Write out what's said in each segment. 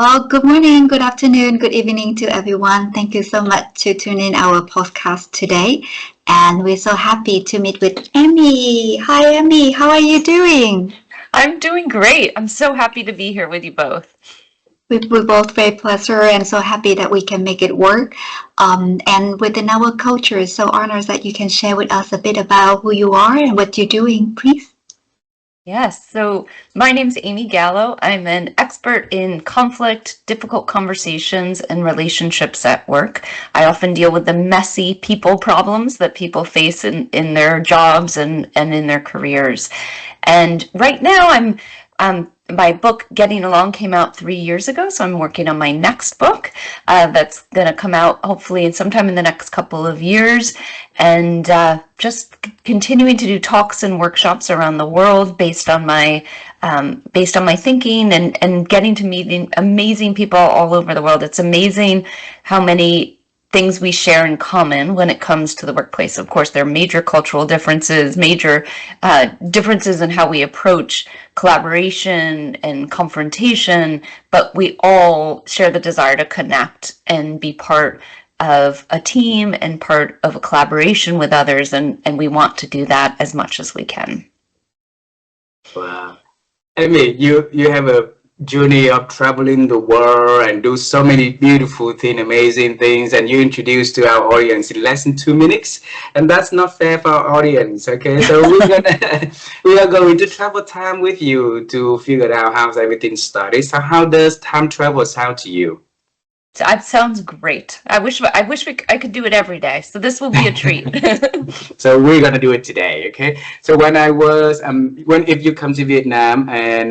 Well, good morning, good afternoon, good evening to everyone. Thank you so much to tune in our podcast today. And we're so happy to meet with Amy. Hi, Amy. How are you doing? I'm doing great. I'm so happy to be here with you both. We're both very pleasure and so happy that we can make it work. And within our culture, so honored that you can share with us a bit about who you are and what you're doing, please. Yes, so my name's Amy Gallo. I'm an expert in conflict, difficult conversations, and relationships at work. I often deal with the messy people problems that people face in their jobs and in their careers. And right now my book Getting Along came out 3 years ago, so I'm working on my next book that's going to come out hopefully sometime in the next couple of years, and just continuing to do talks and workshops around the world based on my thinking and getting to meet amazing people all over the world. It's amazing how many things we share in common when it comes to the workplace. Of course, there are major cultural differences, major differences in how we approach collaboration and confrontation, but we all share the desire to connect and be part of a team and part of a collaboration with others, and we want to do that as much as we can. Wow. Amy, you have a journey of traveling the world and do so many beautiful things, amazing things, and you introduce to our audience in less than 2 minutes, and that's not fair for our audience. Okay, so we are going to travel time with you to figure out how everything started. So how does time travel sound to you? That sounds great. I wish I could do it every day. So this will be a treat. So we're gonna do it today, okay? So when I was if you come to Vietnam, and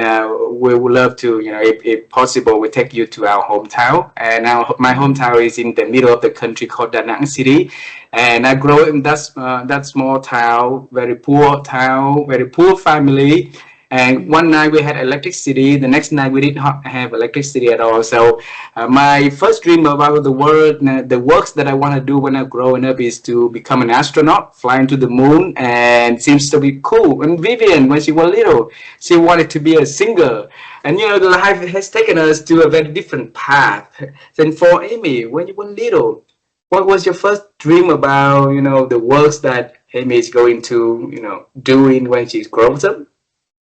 we would love to, if possible, we take you to our hometown. And now my hometown is in the middle of the country called Da Nang City, and I grew in that small town, very poor family. And one night we had electricity. The next night we did not have electricity at all. So my first dream about the world, the works that I want to do when I'm growing up, is to become an astronaut, flying to the moon, and seems to be cool. And Vivian, when she was little, she wanted to be a singer. And the life has taken us to a very different path. Then for Amy, when you were little, what was your first dream about, the works that Amy is going to, doing when she grows up?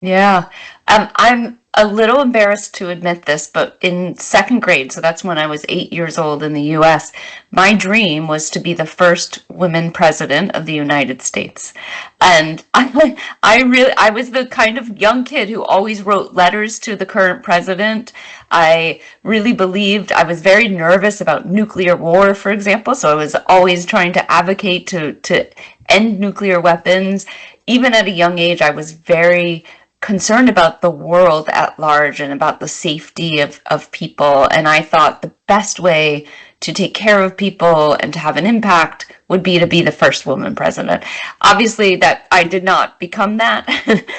Yeah, I'm a little embarrassed to admit this, but in second grade, so that's when I was 8 years old in the US, my dream was to be the first woman president of the United States. And I was the kind of young kid who always wrote letters to the current president. I really believed, I was very nervous about nuclear war, for example, so I was always trying to advocate to end nuclear weapons. Even at a young age, I was very concerned about the world at large and about the safety of people. And I thought the best way to take care of people and to have an impact would be to be the first woman president. Obviously, that I did not become that.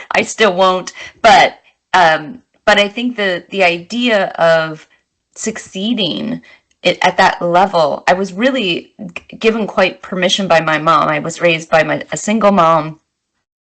I still won't. But I think the idea of succeeding at that level, I was really given quite permission by my mom. I was raised by a single mom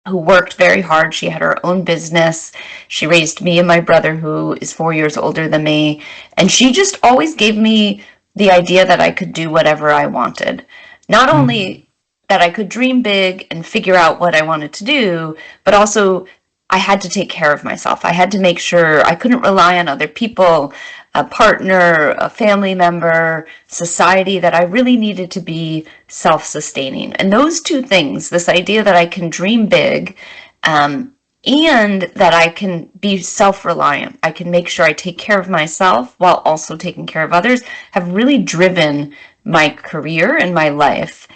who worked very hard. She had her own business. She raised me and my brother, who is 4 years older than me. And she just always gave me the idea that I could do whatever I wanted. Not only that I could dream big and figure out what I wanted to do, but also I had to take care of myself. I had to make sure I couldn't rely on other people, a partner, a family member, society, that I really needed to be self-sustaining. And those two things, this idea that I can dream big and that I can be self-reliant, I can make sure I take care of myself while also taking care of others, have really driven my career and my life.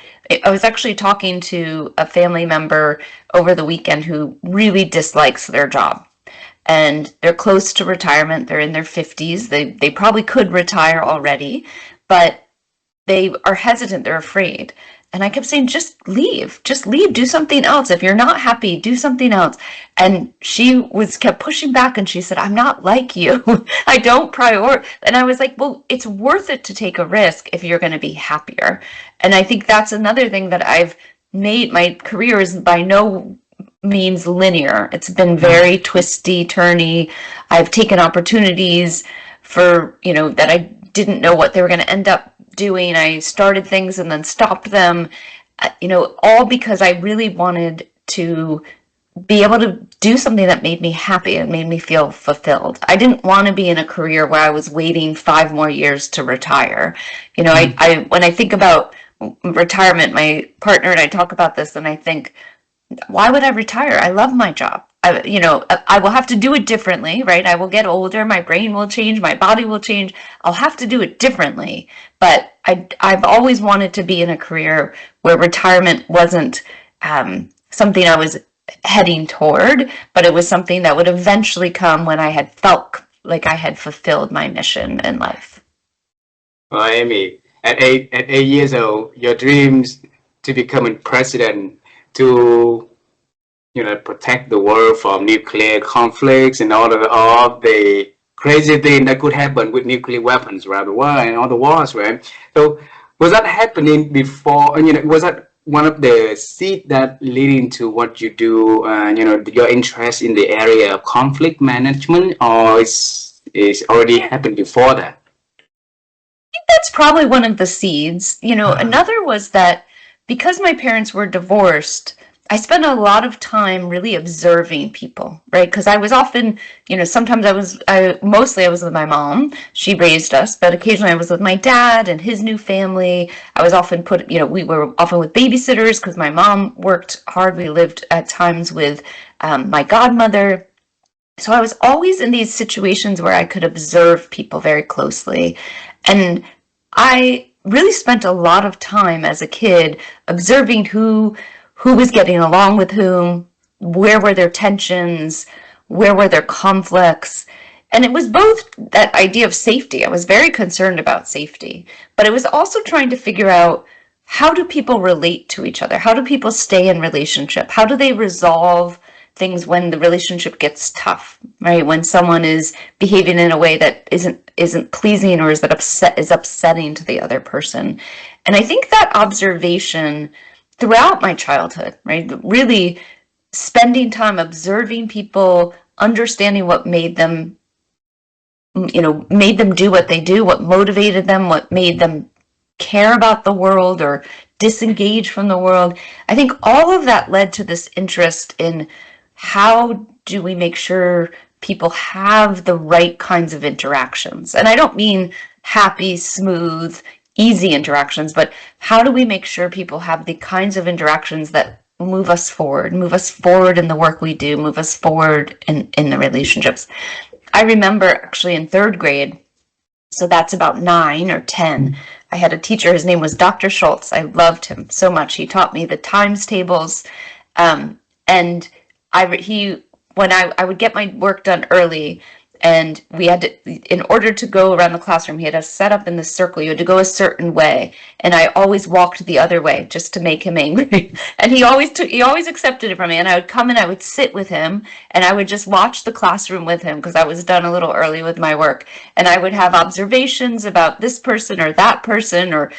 I was actually talking to a family member over the weekend who really dislikes their job. And they're close to retirement. They're in their 50s. They probably could retire already, but they are hesitant. They're afraid. And I kept saying, just leave, do something else. If you're not happy, do something else. And she kept pushing back, and she said, I'm not like you. I don't prioritize. And I was like, well, it's worth it to take a risk if you're going to be happier. And I think that's another thing that I've made. My career is by no means linear. It's been very twisty, turny. I've taken opportunities for, that I didn't know what they were going to end up doing. I started things and then stopped them, all because I really wanted to be able to do something that made me happy and made me feel fulfilled. I didn't want to be in a career where I was waiting 5 more years to retire. I when I think about retirement, my partner and I talk about this, and I think, why would I retire? I love my job. I will have to do it differently, right? I will get older, my brain will change, my body will change. I'll have to do it differently. But I've always wanted to be in a career where retirement wasn't something I was heading toward, but it was something that would eventually come when I had felt like I had fulfilled my mission in life. Well, Amy, at 8 years old, your dreams to becoming president, to protect the world from nuclear conflicts and all the crazy thing that could happen with nuclear weapons around the world and all the wars, right? So was that happening before? Was that one of the seeds that leading to what you do? Your interest in the area of conflict management, or is already happened before that? I think that's probably one of the seeds. Another was that because my parents were divorced, I spent a lot of time really observing people, right? Because I was often, sometimes mostly I was with my mom. She raised us, but occasionally I was with my dad and his new family. I was often we were often with babysitters because my mom worked hard. We lived at times with my godmother. So I was always in these situations where I could observe people very closely. And I really spent a lot of time as a kid observing who was getting along with whom, where were their tensions, where were their conflicts. And it was both that idea of safety. I was very concerned about safety, but it was also trying to figure out, how do people relate to each other? How do people stay in relationship? How do they resolve things when the relationship gets tough, right? When someone is behaving in a way that isn't pleasing or is upsetting to the other person. And I think that observation throughout my childhood, right? Really spending time observing people, understanding what made them do what they do, what motivated them, what made them care about the world or disengage from the world. I think all of that led to this interest in, how do we make sure people have the right kinds of interactions? And I don't mean happy, smooth, easy interactions, but how do we make sure people have the kinds of interactions that move us forward in the work we do, move us forward in the relationships. I remember actually in 3rd grade, so that's about 9 or 10, I had a teacher, his name was Dr. Schultz. I loved him so much. He taught me the times tables, and when I would get my work done early, and we had to, in order to go around the classroom, he had us set up in the circle. You had to go a certain way, and I always walked the other way just to make him angry. And he always accepted it from me. And I would come and I would sit with him, and I would just watch the classroom with him because I was done a little early with my work. And I would have observations about this person or that person or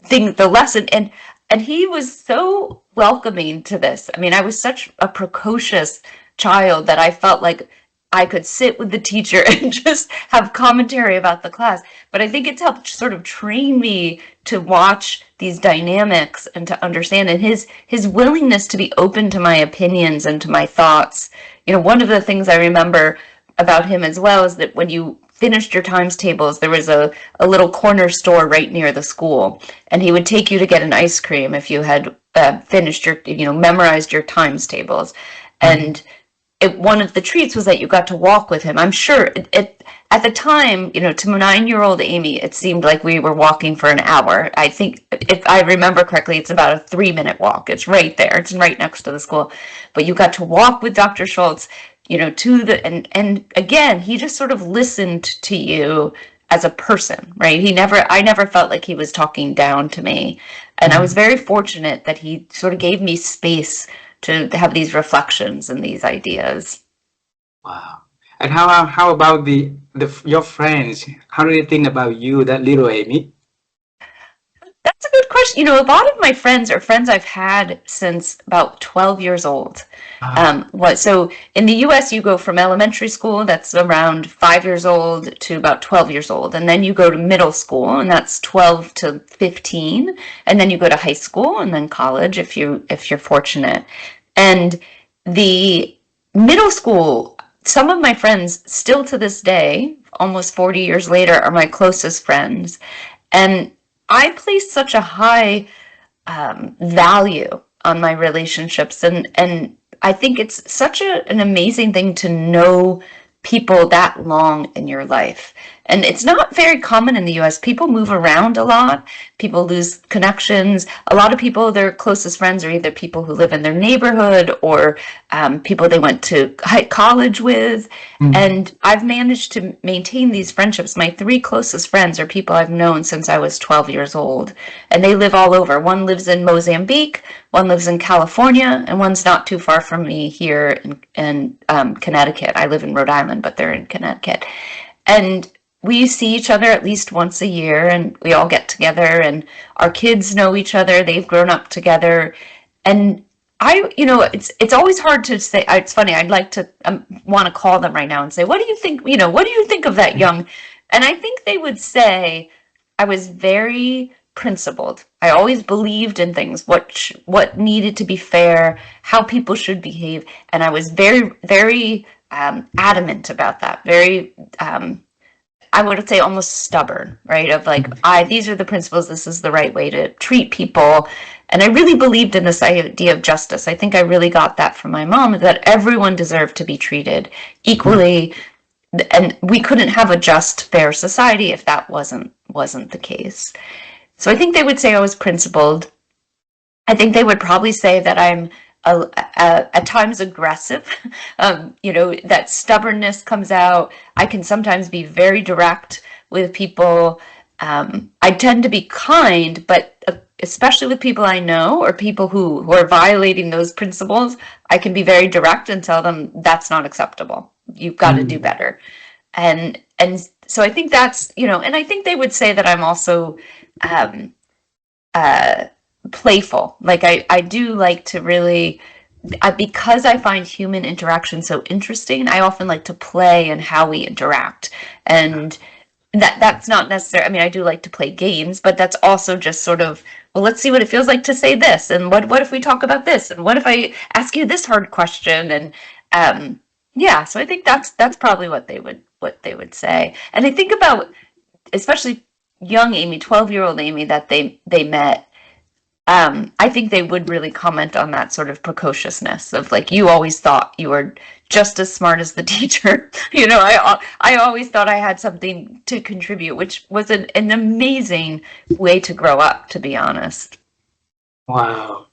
the lesson. And he was so welcoming to this. I mean, I was such a precocious child that I felt like I could sit with the teacher and just have commentary about the class. But I think it's helped sort of train me to watch these dynamics and to understand, and his willingness to be open to my opinions and to my thoughts. One of the things I remember about him as well is that when you finished your times tables, there was a little corner store right near the school, and he would take you to get an ice cream if you had finished your, memorized your times tables. And one of the treats was that you got to walk with him. I'm sure at the time, to 9-year-old Amy, it seemed like we were walking for an hour. I think, if I remember correctly, it's about a 3-minute walk. It's right there. It's right next to the school. But you got to walk with Dr. Schultz, and again, he just sort of listened to you as a person, right? I never felt like he was talking down to me. And I was very fortunate that he sort of gave me space to have these reflections and these ideas. Wow. And how about your friends? How do they think about you, that little Amy? That's a good question. You know, a lot of my friends are friends I've had since about 12 years old. So in the US, you go from elementary school, that's around 5 years old, to about 12 years old. And then you go to middle school, and that's 12 to 15. And then you go to high school and then college if you're fortunate. And the middle school, some of my friends still to this day, almost 40 years later, are my closest friends. And I place such a high value on my relationships, and I think it's such an amazing thing to know people that long in your life. And it's not very common in the US. People move around a lot. People lose connections. A lot of people, their closest friends are either people who live in their neighborhood or people they went to college with. And I've managed to maintain these friendships. My three closest friends are people I've known since I was 12 years old. And they live all over. One lives in Mozambique, one lives in California, and one's not too far from me here in Connecticut. I live in Rhode Island, but they're in Connecticut. And we see each other at least once a year, and we all get together, and our kids know each other. They've grown up together. And it's always hard to say. It's funny. I'd like to want to call them right now and say, what do you think, what do you think of that young? And I think they would say I was very principled. I always believed in things, what needed to be fair, how people should behave. And I was very, very adamant about that. Very, I would say almost stubborn, right? Of like, these are the principles, this is the right way to treat people. And I really believed in this idea of justice. I think I really got that from my mom, that everyone deserved to be treated equally. And we couldn't have a just, fair society if that wasn't the case. So I think they would say I was principled. I think they would probably say that I'm at times aggressive. That stubbornness comes out. I can sometimes be very direct with people. I tend to be kind, but especially with people I know or people who are violating those principles, I can be very direct and tell them that's not acceptable. You've got to do better. And so I think that's, and I think they would say that I'm also playful. Like I do like to really, because I find human interaction so interesting, I often like to play in how we interact. And that's not necessarily, I mean, I do like to play games, but that's also just sort of, well, let's see what it feels like to say this. And what if we talk about this? And what if I ask you this hard question? And so I think that's probably what they would say. And I think about, especially young Amy, 12-year-old Amy that they met, I think they would really comment on that sort of precociousness of like, you always thought you were just as smart as the teacher. I always thought I had something to contribute, which was an amazing way to grow up, to be honest. Wow.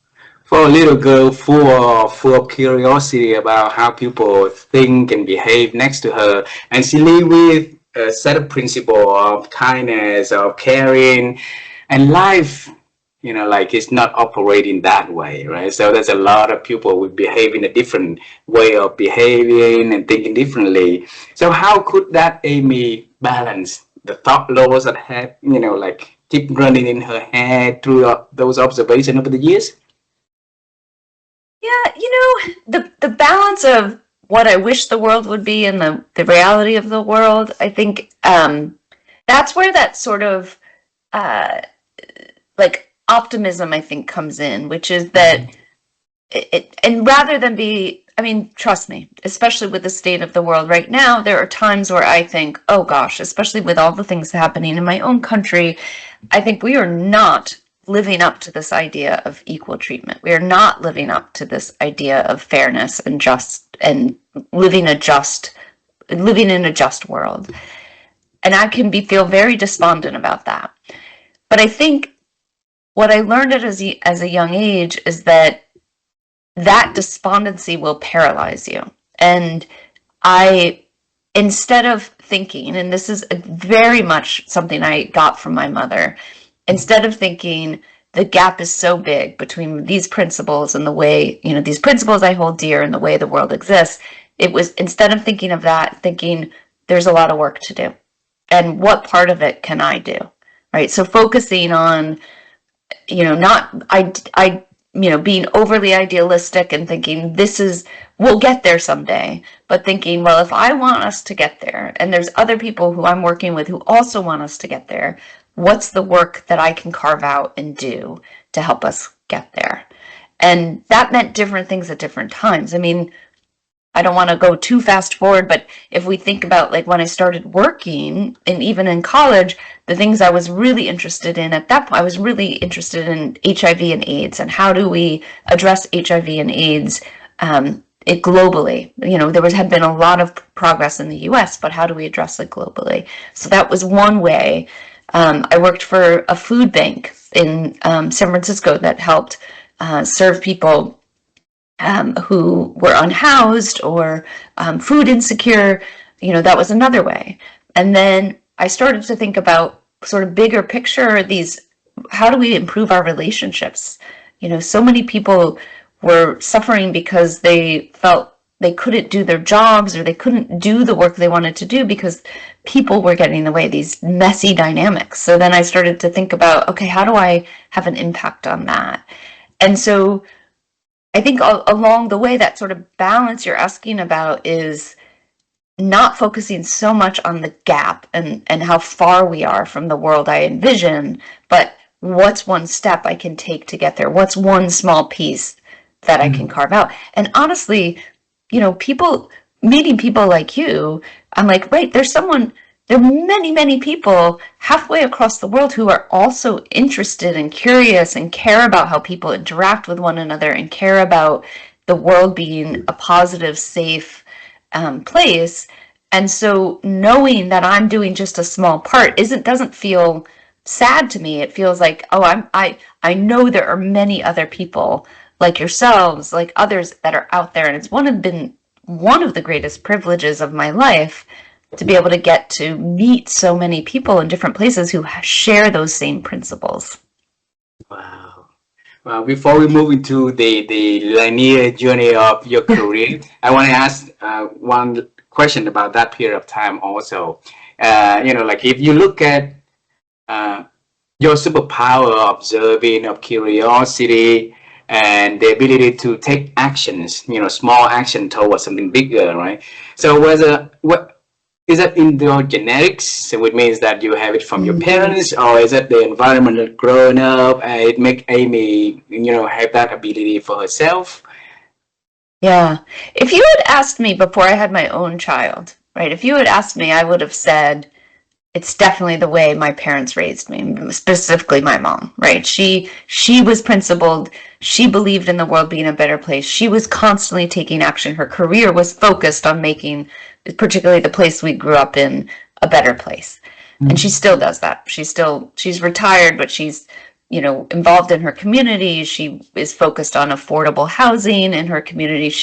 For a little girl full of curiosity about how people think and behave next to her, and she lived with a set of principles of kindness, of caring, and life, like it's not operating that way, right? So there's a lot of people who behave in a different way of behaving and thinking differently. So how could that Amy balance the thought laws that have, like keep running in her head through those observations over the years? Yeah, the balance of what I wish the world would be and the reality of the world, I think that's where that sort of like optimism, I think, comes in, which is that and rather than be, I mean, trust me, especially with the state of the world right now, there are times where I think, oh gosh, especially with all the things happening in my own country, I think we are not living up to this idea of equal treatment. We are not living up to this idea of fairness and living in a just world. And I can feel very despondent about that. But I think what I learned as a young age is that despondency will paralyze you. And instead of thinking, and this is very much something I got from my mother, instead of thinking the gap is so big between these principles and the way, these principles I hold dear and the way the world exists, it was, instead of thinking of that, thinking there's a lot of work to do. And what part of it can I do? Right? So focusing on not being overly idealistic and thinking we'll get there someday, but thinking, well, if I want us to get there, and there's other people who I'm working with who also want us to get there, what's the work that I can carve out and do to help us get there? And that meant different things at different times. I mean, I don't want to go too fast forward, but if we think about like when I started working and even in college, the things I was really interested in at that point, I was really interested in HIV and AIDS and how do we address HIV and AIDS globally. There had been a lot of progress in the US, but how do we address it globally? So that was one way. I worked for a food bank in San Francisco that helped serve people who were unhoused or food insecure. That was another way. And then I started to think about sort of bigger picture, how do we improve our relationships? So many people were suffering because they felt they couldn't do their jobs or they couldn't do the work they wanted to do because people were getting in the way, these messy dynamics. So then I started to think about, okay, how do I have an impact on that? And so I think along the way, that sort of balance you're asking about is not focusing so much on the gap and how far we are from the world I envision, but what's one step I can take to get there? What's one small piece that I can carve out? And honestly, meeting people like you, I'm like, wait, there are many, many people halfway across the world who are also interested and curious and care about how people interact with one another and care about the world being a positive, safe place. And so knowing that I'm doing just a small part doesn't feel sad to me. It feels like, I know there are many other people like yourselves, like others that are out there. And it's been one of the greatest privileges of my life to be able to get to meet so many people in different places who share those same principles. Wow. Well, before we move into the linear journey of your career, I want to ask one question about that period of time also. Like if you look at your superpower of observing, of curiosity, and the ability to take actions, small action towards something bigger, right? So is that in your genetics? So it means that you have it from your parents, or is it the environment that growing up and it make Amy, have that ability for herself? Yeah. If you had asked me before I had my own child, right? If you had asked me, I would have said, it's definitely the way my parents raised me, specifically my mom, right? She was principled. She believed in the world being a better place. She was constantly taking action. Her career was focused on making, particularly the place we grew up in, a better place. And she still does that. She's retired, but she's, involved in her community. She is focused on affordable housing in her community.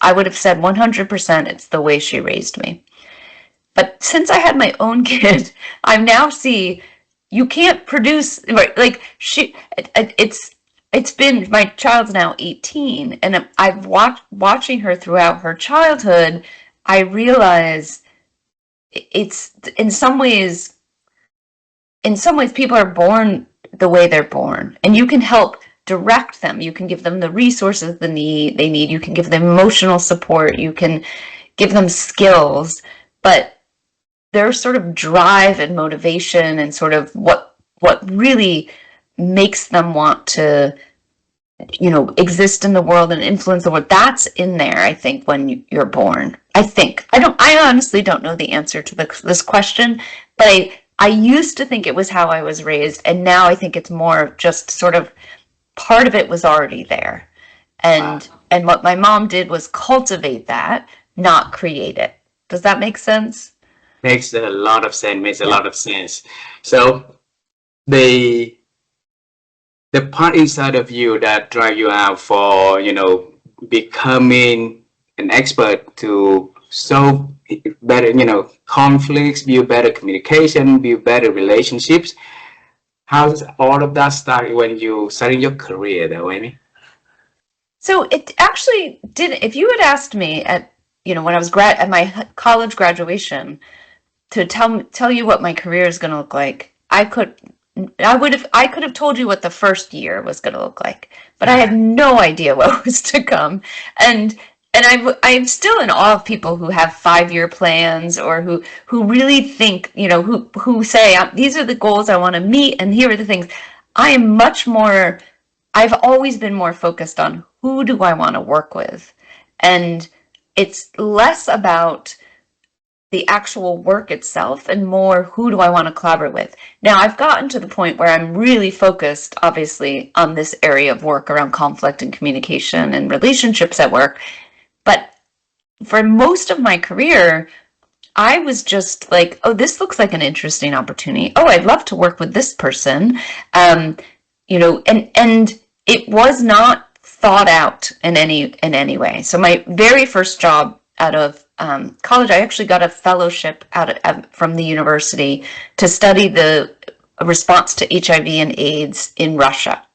I would have said 100% it's the way she raised me. But since I had my own kid, I now see you can't produce, right? Like it's been, my child's now 18, and I've watching her throughout her childhood. I realize it's in some ways people are born the way they're born, and you can help direct them. You can give them the resources they need. You can give them emotional support. You can give them skills, but their sort of drive and motivation and sort of what really makes them want to, exist in the world and influence the world, that's in there, I think, when you're born. I honestly don't know the answer to this question, but I used to think it was how I was raised, and now I think it's more just sort of part of it was already there. And what my mom did was cultivate that, not create it. Does that make sense? Makes a lot of sense. So the part inside of you that drive you out for, becoming an expert to solve better, conflicts, build better communication, build better relationships. How does all of that start when you started your career though, Amy? So it actually did. If you had asked me when I was at my college graduation to tell you what my career is going to look like, I could have told you what the first year was going to look like, but I had no idea what was to come. And I'm still in awe of people who have 5-year plans, or who really think, who say, these are the goals I want to meet, and here are the things. I've always been more focused on who do I want to work with. And it's less about the actual work itself and more who do I want to collaborate with. Now, I've gotten to the point where I'm really focused, obviously, on this area of work around conflict and communication and relationships at work. But for most of my career, I was just like, oh, this looks like an interesting opportunity. Oh, I'd love to work with this person. And it was not thought out in any way. So my very first job out of college, I actually got a fellowship from the university to study the response to HIV and AIDS in Russia.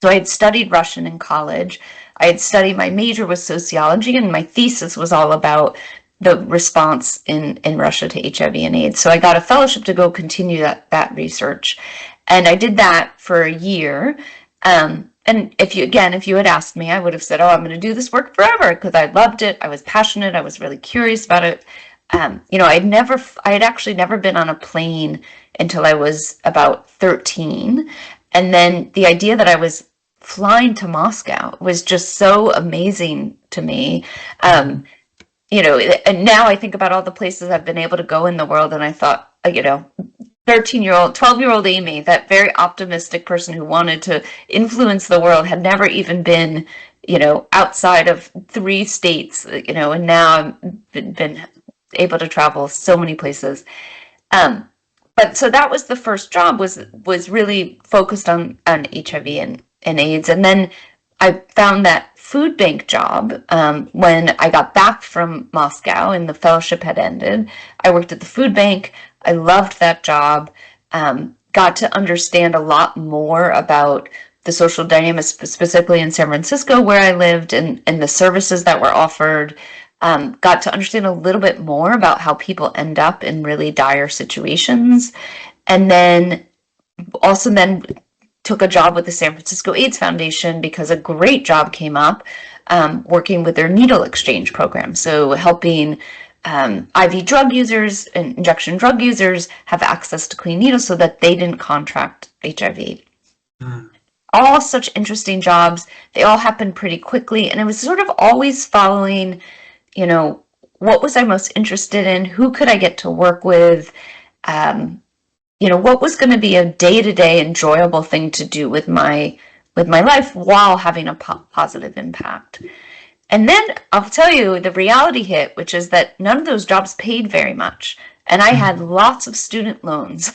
So I had studied Russian in college. I had studied, my major was sociology, and my thesis was all about the response in Russia to HIV and AIDS. So I got a fellowship to go continue that research. And I did that for a year. And if you had asked me, I would have said, oh, I'm going to do this work forever, because I loved it. I was passionate. I was really curious about it. I had actually never been on a plane until I was about 13. And then the idea that I was flying to Moscow was just so amazing to me. And now I think about all the places I've been able to go in the world, and I thought, 12-year-old Amy, that very optimistic person who wanted to influence the world, had never even been, outside of 3 states, and now I've been able to travel so many places. But so that was the first job, was really focused on HIV and AIDS. And then I found that food bank job when I got back from Moscow and the fellowship had ended. I worked at the food bank. I loved that job. Got to understand a lot more about the social dynamics, specifically in San Francisco where I lived, and the services that were offered. Got to understand a little bit more about how people end up in really dire situations. And then took a job with the San Francisco AIDS Foundation because a great job came up working with their needle exchange program. So helping IV drug users and injection drug users have access to clean needles so that they didn't contract HIV. All such interesting jobs. They all happened pretty quickly. And it was sort of always following, what was I most interested in? Who could I get to work with? What was going to be a day-to-day enjoyable thing to do with my life while having a positive impact. And then I'll tell you, the reality hit, which is that none of those jobs paid very much. And I had lots of student loans,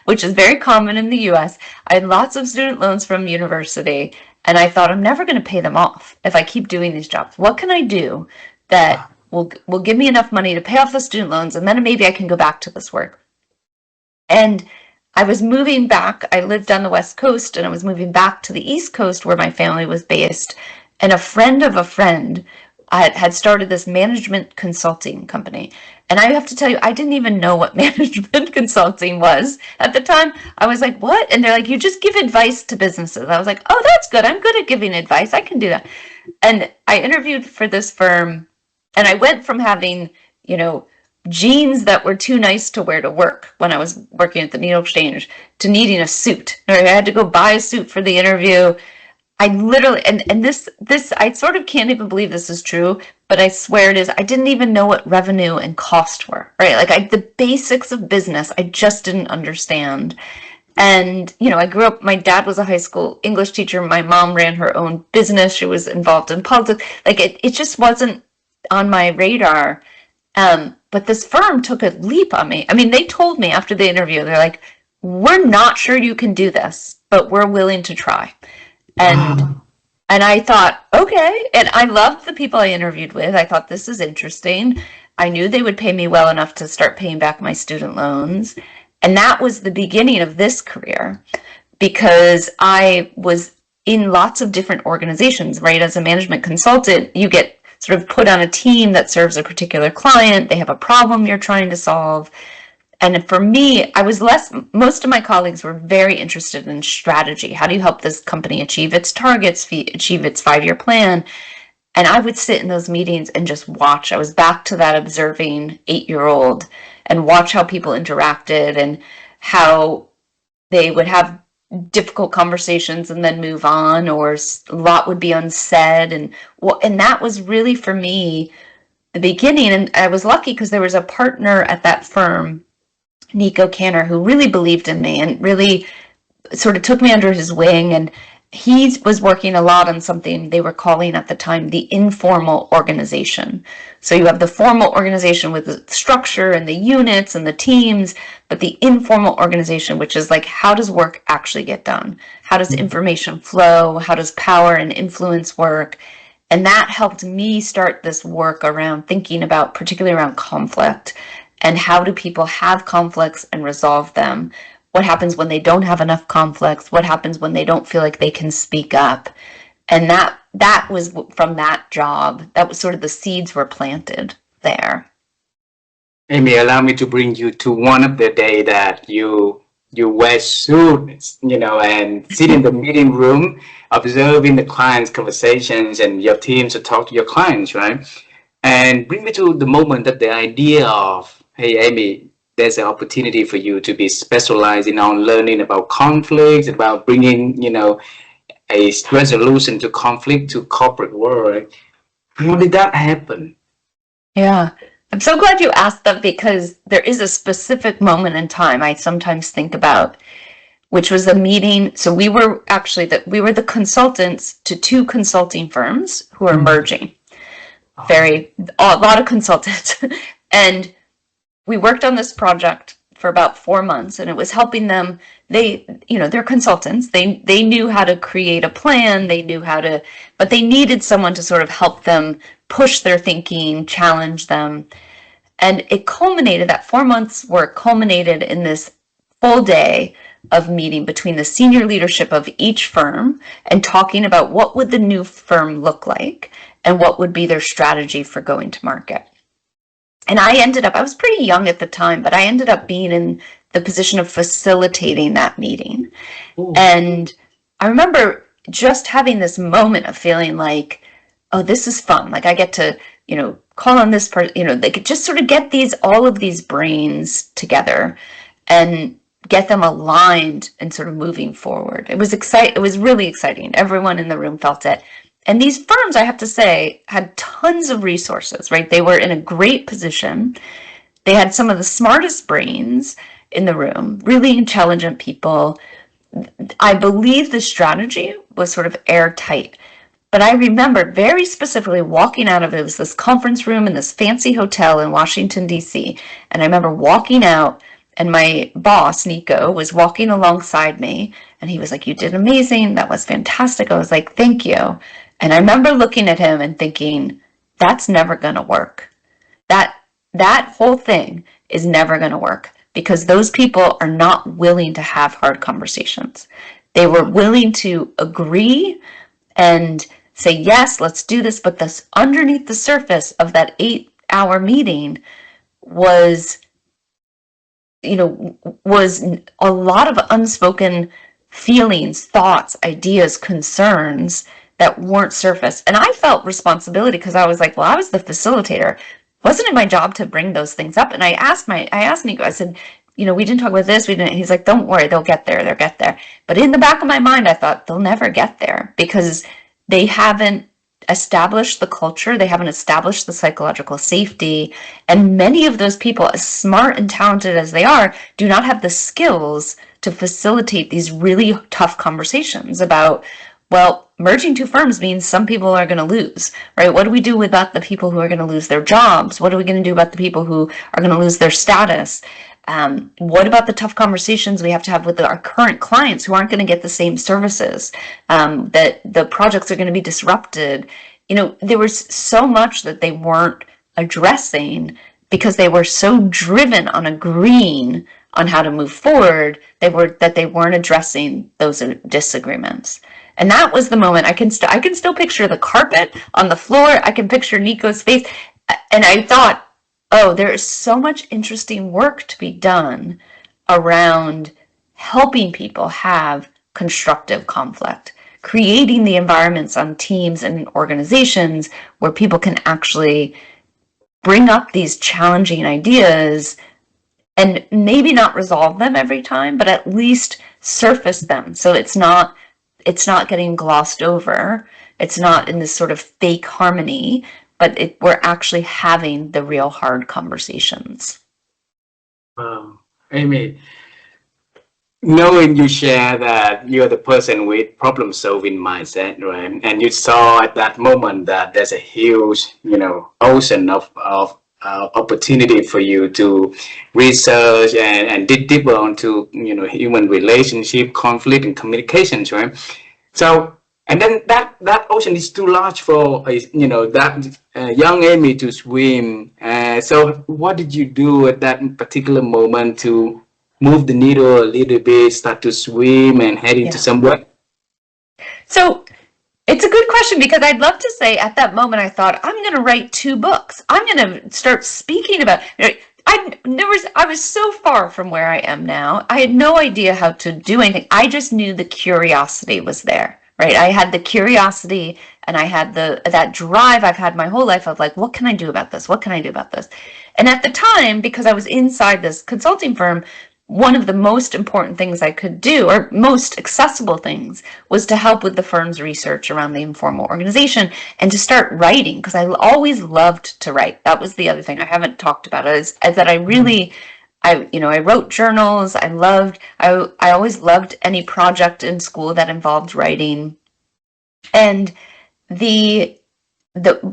which is very common in the US. I had lots of student loans from university, and I thought, I'm never going to pay them off if I keep doing these jobs. What can I do that will give me enough money to pay off the student loans, and then maybe I can go back to this work? And I was moving back. I lived on the West Coast, and I was moving back to the East Coast where my family was based. And a friend of a friend had started this management consulting company. And I have to tell you, I didn't even know what management consulting was at the time. I was like, what? And they're like, you just give advice to businesses. I was like, oh, that's good. I'm good at giving advice. I can do that. And I interviewed for this firm, and I went from having, jeans that were too nice to wear to work when I was working at the needle exchange to needing a suit. I had to go buy a suit for the interview. I literally, and this, I sort of can't even believe this is true, but I swear it is. I didn't even know what revenue and cost were, right? Like the basics of business, I just didn't understand. And, I grew up, my dad was a high school English teacher. My mom ran her own business. She was involved in politics. Like it just wasn't on my radar. But this firm took a leap on me. I mean, they told me after the interview, they're like, we're not sure you can do this, but we're willing to try. And I thought, okay. And I loved the people I interviewed with. I thought, this is interesting. I knew they would pay me well enough to start paying back my student loans. And that was the beginning of this career, because I was in lots of different organizations, right? As a management consultant, you get sort of put on a team that serves a particular client. They have a problem you're trying to solve. And for me, most of my colleagues were very interested in strategy. How do you help this company achieve its targets, achieve its 5-year plan? And I would sit in those meetings and just watch. I was back to that observing 8-year-old and watch how people interacted and how they would have difficult conversations and then move on, or a lot would be unsaid. And that was really, for me, the beginning. And I was lucky because there was a partner at that firm, Nico Canner, who really believed in me and really sort of took me under his wing. And he was working a lot on something they were calling at the time the informal organization. So you have the formal organization with the structure and the units and the teams, but the informal organization, which is like, how does work actually get done? How does information flow? How does power and influence work? And that helped me start this work around thinking about, particularly around conflict, and how do people have conflicts and resolve them? What happens when they don't have enough conflicts? What happens when they don't feel like they can speak up? And that was from that job. That was sort of the seeds were planted there. Amy, allow me to bring you to one of the day that you wear suits, and sit in the meeting room, observing the clients' conversations and your team to talk to your clients, right? And bring me to the moment that the idea of, hey, Amy, there's an opportunity for you to be specializing on learning about conflicts, about bringing, a resolution to conflict to corporate world. How did that happen? Yeah, I'm so glad you asked that, because there is a specific moment in time I sometimes think about, which was a meeting. So we were actually the consultants to 2 consulting firms who are merging. A lot of consultants. And we worked on this project for about 4 months, and it was helping them. They're consultants. They knew how to create a plan. They knew how to, but they needed someone to sort of help them push their thinking, challenge them. And it culminated, that 4 months work culminated in this full day of meeting between the senior leadership of each firm and talking about what would the new firm look like and what would be their strategy for going to market. And I was pretty young at the time, but I ended up being in the position of facilitating that meeting. Ooh. And I remember just having this moment of feeling like, oh, this is fun. Like I get to, call on this person, they could just sort of get all of these brains together and get them aligned and sort of moving forward. It was really exciting. Everyone in the room felt it. And these firms, I have to say, had tons of resources, right? They were in a great position. They had some of the smartest brains in the room, really intelligent people. I believe the strategy was sort of airtight. But I remember very specifically walking out of it. It was this conference room in this fancy hotel in Washington, D.C. And I remember walking out, and my boss, Nico, was walking alongside me. And he was like, "You did amazing. That was fantastic." I was like, "Thank you." And I remember looking at him and thinking, that's never going to work. That whole thing is never going to work, because those people are not willing to have hard conversations. They were willing to agree and say, yes, let's do this. But this underneath the surface of that 8-hour meeting was a lot of unspoken feelings, thoughts, ideas, concerns that weren't surfaced. And I felt responsibility, because I was like, well, I was the facilitator. Wasn't it my job to bring those things up? And I asked Nico, I said, we didn't talk about this. We didn't. He's like, don't worry, they'll get there. They'll get there. But in the back of my mind, I thought they'll never get there, because they haven't established the culture. They haven't established the psychological safety. And many of those people, as smart and talented as they are, do not have the skills to facilitate these really tough conversations about, well, merging 2 firms means some people are going to lose, right? What do we do about the people who are going to lose their jobs? What are we going to do about the people who are going to lose their status? What about the tough conversations we have to have with our current clients who aren't going to get the same services? That the projects are going to be disrupted. There was so much that they weren't addressing, because they were so driven on agreeing on how to move forward, that they weren't addressing those disagreements. And that was the moment. I can still picture the carpet on the floor. I can picture Nico's face. And I thought, oh, there is so much interesting work to be done around helping people have constructive conflict, creating the environments on teams and organizations where people can actually bring up these challenging ideas and maybe not resolve them every time, but at least surface them. So it's not getting glossed over. It's not in this sort of fake harmony, but we're actually having the real hard conversations. Amy, knowing you share that you're the person with problem solving mindset, right? And you saw at that moment that there's a huge, ocean of opportunity for you to research and dig deeper onto, human relationship, conflict, and communications, right? So, and then that ocean is too large for, that young Amy to swim. So what did you do at that particular moment to move the needle a little bit, start to swim and head into somewhere? So it's a good question, because I'd love to say at that moment I thought, I'm going to write 2 books. I'm going to start speaking about. I was so far from where I am now. I had no idea how to do anything. I just knew the curiosity was there, right? I had the curiosity, and I had that drive I've had my whole life of like, what can I do about this? What can I do about this? And at the time, because I was inside this consulting firm, one of the most important things I could do, or most accessible things, was to help with the firm's research around the informal organization and to start writing, because I always loved to write. That was the other thing I haven't talked about, is that I really, I wrote journals. I always loved any project in school that involved writing. And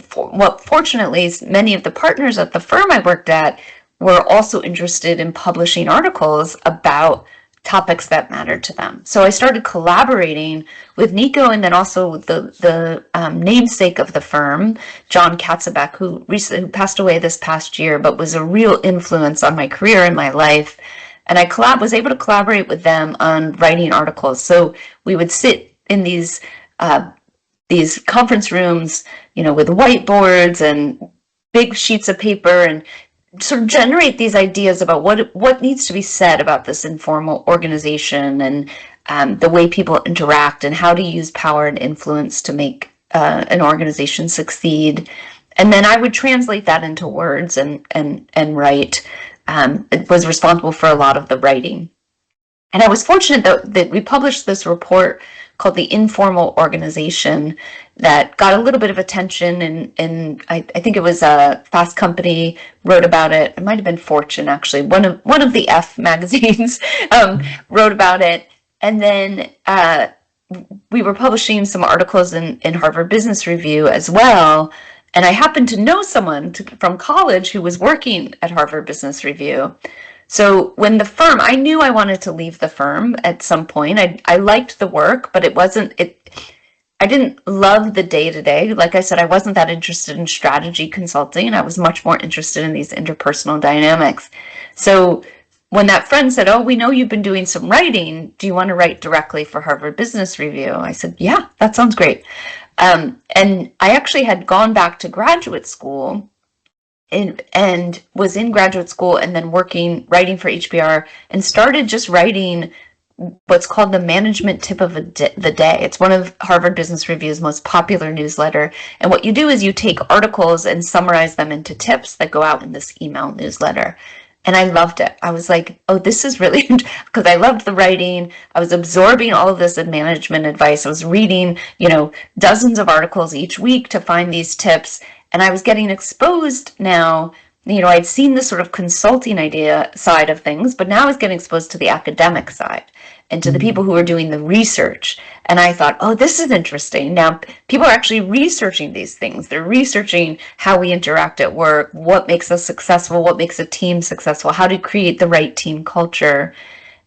fortunately, many of the partners at the firm I worked at were also interested in publishing articles about topics that mattered to them. So I started collaborating with Nico, and then also the namesake of the firm, John Katzenbach, who passed away this past year, but was a real influence on my career and my life. And I was able to collaborate with them on writing articles. So we would sit in these conference rooms, with whiteboards and big sheets of paper, and sort of generate these ideas about what needs to be said about this informal organization, and the way people interact, and how to use power and influence to make an organization succeed. And then I would translate that into words and write. It was responsible for a lot of the writing. And I was fortunate that we published this report called The Informal Organization that got a little bit of attention, and I think it was Fast Company wrote about it. It might have been Fortune, actually. One of the F magazines wrote about it. And then we were publishing some articles in Harvard Business Review as well. And I happened to know someone from college who was working at Harvard Business Review. So when the firm, I knew I wanted to leave the firm at some point. I liked the work, but I didn't love the day-to-day. Like I said, I wasn't that interested in strategy consulting. I was much more interested in these interpersonal dynamics. So when that friend said, oh, we know you've been doing some writing. Do you want to write directly for Harvard Business Review? I said, yeah, that sounds great. And I actually had gone back to graduate school and was in graduate school and then writing for HBR, and started just writing what's called the management tip of the day. It's one of Harvard Business Review's most popular newsletter. And what you do is you take articles and summarize them into tips that go out in this email newsletter. And I loved it. I was like, oh, this is really, because I loved the writing. I was absorbing all of this management advice. I was reading, dozens of articles each week to find these tips. And I was getting exposed now. I'd seen the sort of consulting idea side of things, but now I was getting exposed to the academic side and to the people who are doing the research. And I thought, oh, this is interesting. Now, people are actually researching these things. They're researching how we interact at work, what makes us successful, what makes a team successful, how to create the right team culture.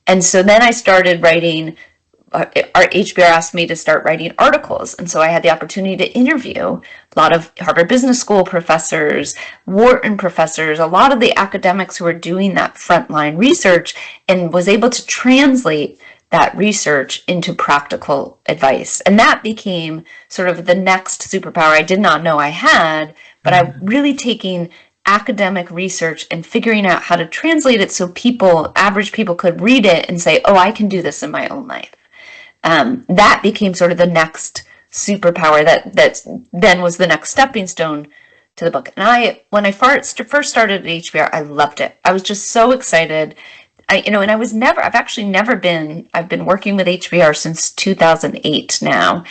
And so then I started writing. Our HBR asked me to start writing articles. And so I had the opportunity to interview a lot of Harvard Business School professors, Wharton professors, a lot of the academics who were doing that frontline research, and was able to translate that research into practical advice. And that became sort of the next superpower I did not know I had, but I'm really taking academic research and figuring out how to translate it so people, average people, could read it and say, oh, I can do this in my own life. That became sort of the next superpower that then was the next stepping stone to the book. And when I first started at HBR, I loved it. I was just so excited. And I've been working with HBR since 2008 now.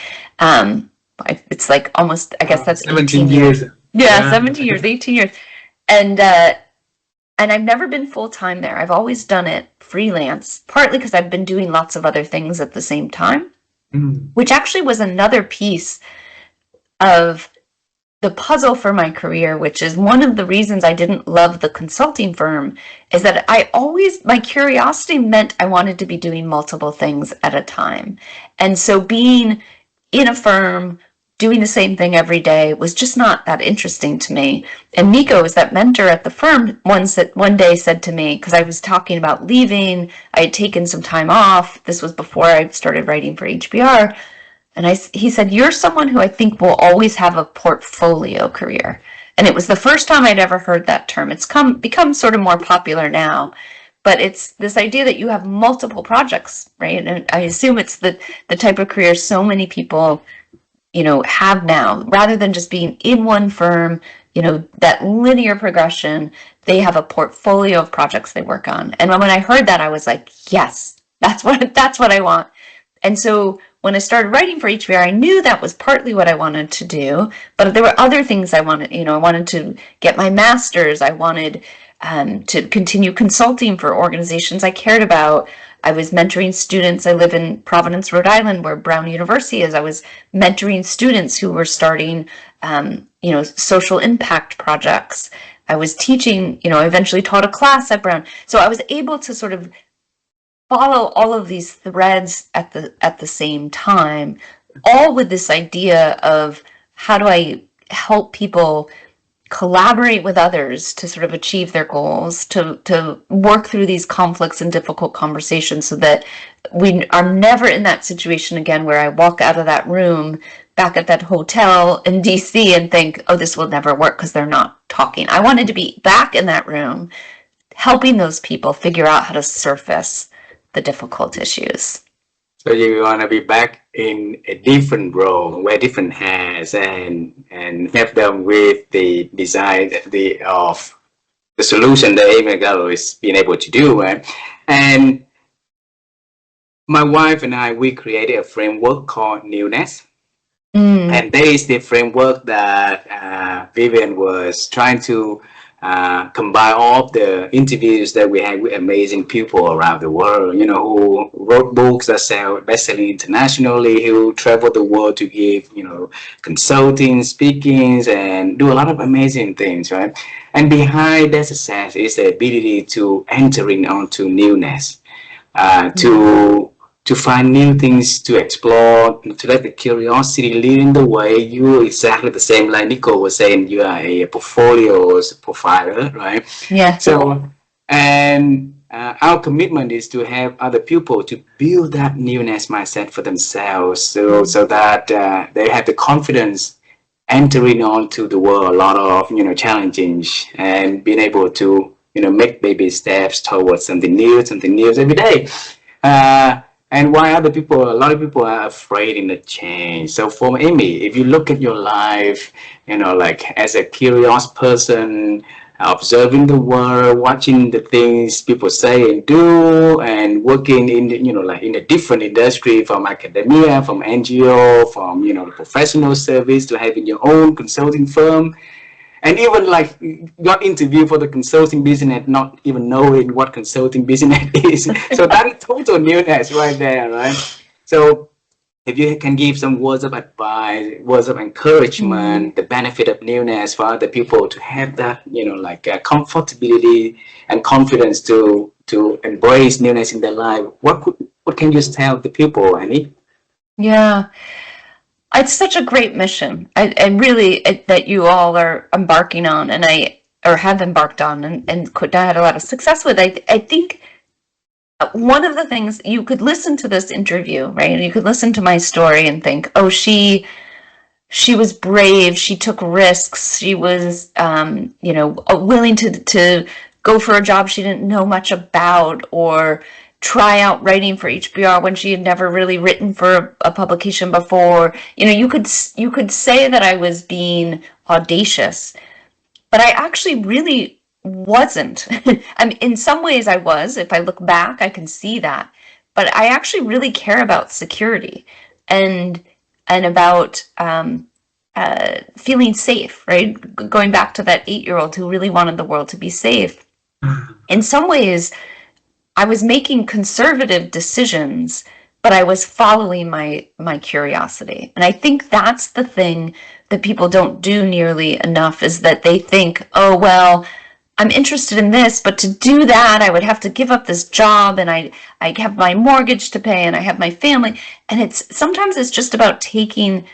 It's like almost, I guess that's 17 years. Yeah, 17 years, 18 years. And I've never been full-time there. I've always done it freelance, partly because I've been doing lots of other things at the same time, which actually was another piece of the puzzle for my career, which is one of the reasons I didn't love the consulting firm, is that my curiosity meant I wanted to be doing multiple things at a time. And so being in a firm, doing the same thing every day was just not that interesting to me. And Nico, was that mentor at the firm, one day said to me, because I was talking about leaving, I had taken some time off. This was before I started writing for HBR. And he said, you're someone who I think will always have a portfolio career. And it was the first time I'd ever heard that term. It's become sort of more popular now. But it's this idea that you have multiple projects, right? And I assume it's the type of career so many people, have now. Rather than just being in one firm, that linear progression, they have a portfolio of projects they work on. And when I heard that, I was like, yes, that's what I want. And so when I started writing for HBR, I knew that was partly what I wanted to do, but there were other things I wanted. I wanted to get my master's. I wanted to continue consulting for organizations I cared about. I was mentoring students. I live in Providence, Rhode Island, where Brown University is. I was mentoring students who were starting, social impact projects. I was teaching, I eventually taught a class at Brown. So I was able to sort of follow all of these threads at the same time, all with this idea of how do I help people collaborate with others to sort of achieve their goals, to work through these conflicts and difficult conversations so that we are never in that situation again where I walk out of that room back at that hotel in DC and think, oh, this will never work because they're not talking. I wanted to be back in that room helping those people figure out how to surface the difficult issues. So you want to be back in a different role, wear different hats, and help them with the design of the solution that Amy Gallo is being able to do. Right? And my wife and I, we created a framework called NEWNESS. And that is the framework that Vivian was trying to combine all of the interviews that we had with amazing people around the world, who wrote books that sell best-selling internationally, who traveled the world to give, consulting, speakings, and do a lot of amazing things, right? And behind that success is the ability to entering onto newness, to find new things to explore, to let the curiosity lead the way. You exactly the same, like Nico was saying, you are a portfolio profiler, right? Yeah. So, and our commitment is to help other people to build that newness mindset for themselves, so that they have the confidence entering onto the world, a lot of, challenges, and being able to, make baby steps towards something new every day. And why a lot of people are afraid in the change. So for Amy, if you look at your life, like as a curious person, observing the world, watching the things people say and do, and working in, in a different industry, from academia, from NGO, from, professional service, to having your own consulting firm. And even like got interviewed for the consulting business, not even knowing what consulting business is. So that is total newness right there, right? So if you can give some words of advice, words of encouragement, the benefit of newness for other people to have that, comfortability and confidence to embrace newness in their life, what can you tell the people, Annie? Yeah. It's such a great mission. That you all are embarking on, or have embarked on, and could not had a lot of success with. I think one of the things, you could listen to this interview, right? And you could listen to my story and think, oh, she she was brave. She took risks. She was, willing to go for a job she didn't know much about, or try out writing for HBR when she had never really written for a publication before. You could say that I was being audacious, but I actually really wasn't. I mean, in some ways I was. If I look back, I can see that. But I actually really care about security and about feeling safe, right? Going back to that 8-year-old who really wanted the world to be safe. In some ways, I was making conservative decisions, but I was following my curiosity. And I think that's the thing that people don't do nearly enough, is that they think, oh, well, I'm interested in this, but to do that, I would have to give up this job, and I have my mortgage to pay, and I have my family. And sometimes it's just about taking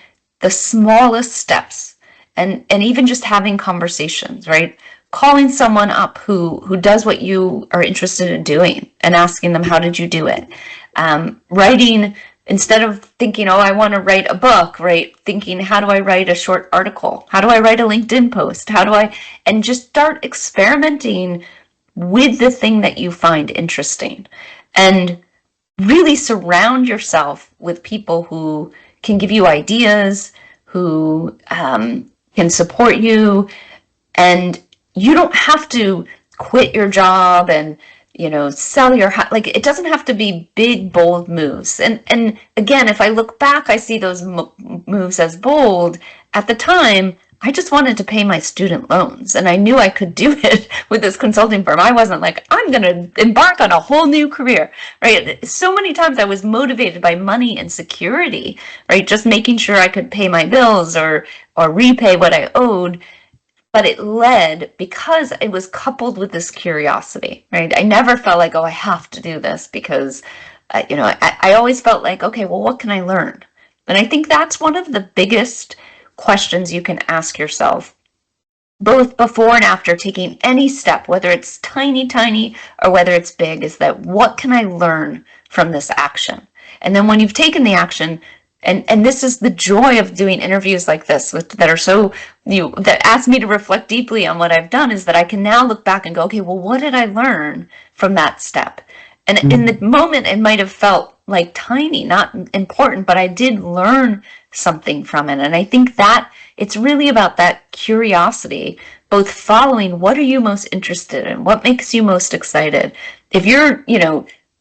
the smallest steps, and even just having conversations, right? Calling someone up who does what you are interested in doing and asking them, how did you do it? Writing, instead of thinking, oh, I want to write a book, right? Thinking, how do I write a short article? How do I write a LinkedIn post? And just start experimenting with the thing that you find interesting, and really surround yourself with people who can give you ideas, who can support you. And you don't have to quit your job and sell your house. Like, it doesn't have to be big, bold moves. And again, if I look back, I see those moves as bold. At the time, I just wanted to pay my student loans, and I knew I could do it with this consulting firm. I wasn't like, I'm going to embark on a whole new career, right? So many times I was motivated by money and security, right? Just making sure I could pay my bills or repay what I owed. But it led, because it was coupled with this curiosity, right? I never felt like, oh, I have to do this, because, I always felt like, okay, well, what can I learn? And I think that's one of the biggest questions you can ask yourself, both before and after taking any step, whether it's tiny, or whether it's big, is that, what can I learn from this action? And then when you've taken the action, and this is the joy of doing interviews like this, that ask me to reflect deeply on what I've done, is that I can now look back and go, okay, well, what did I learn from that step? And in the moment, it might have felt like tiny, not important, but I did learn something from it. And I think that it's really about that curiosity, both following what are you most interested in, what makes you most excited. If you're,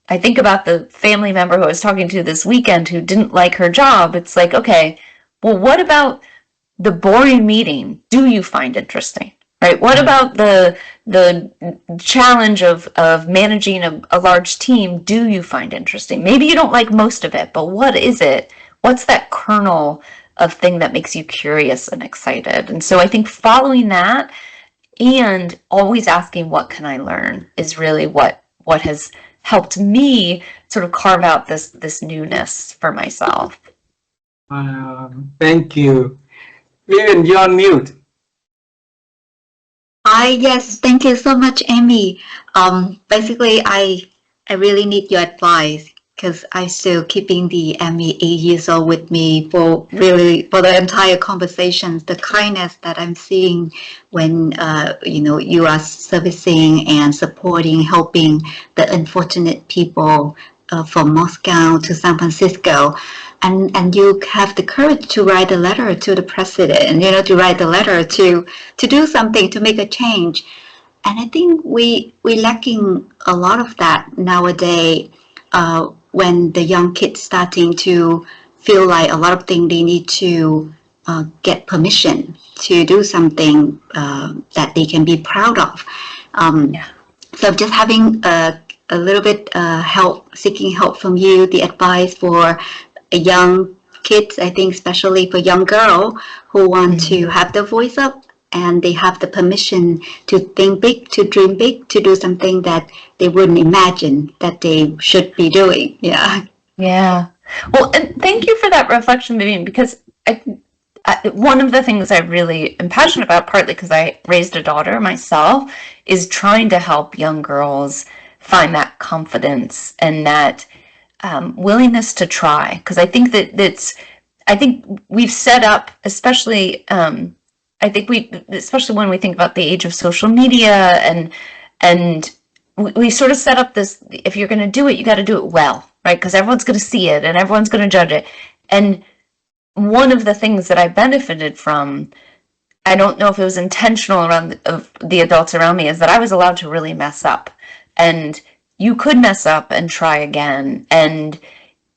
I think about the family member who I was talking to this weekend who didn't like her job. It's like, okay, well, what about the boring meeting do you find interesting, right? What about the challenge of managing a large team do you find interesting? Maybe you don't like most of it, but what is it? What's that kernel of thing that makes you curious and excited? And so I think following that and always asking, what can I learn, is really what has helped me sort of carve out this newness for myself. Thank you. Vivian, you're on mute. Yes, thank you so much, Amy. Basically, I really need your advice, because I'm still keeping the Amy 8 years old with me for the entire conversations, the kindness that I'm seeing when you are servicing and supporting, helping the unfortunate people from Moscow to San Francisco. And you have the courage to write a letter to the president, to write a letter to do something, to make a change. And I think we're lacking a lot of that nowadays, when the young kids starting to feel like a lot of things they need to get permission to do something that they can be proud of. So just having a little bit seeking help from you, the advice for young kids, I think especially for young girls who want to have their voice up, and they have the permission to think big, to dream big, to do something that they wouldn't imagine that they should be doing. Yeah. Well, and thank you for that reflection, Vivian, because one of the things I really am passionate about, partly because I raised a daughter myself, is trying to help young girls find that confidence and that willingness to try. Because I think that I think we've set up, especially, especially when we think about the age of social media, and we sort of set up this, if you're going to do it, you got to do it well, right? Because everyone's going to see it and everyone's going to judge it. And one of the things that I benefited from, I don't know if it was intentional around of the adults around me, is that I was allowed to really mess up. And you could mess up and try again. And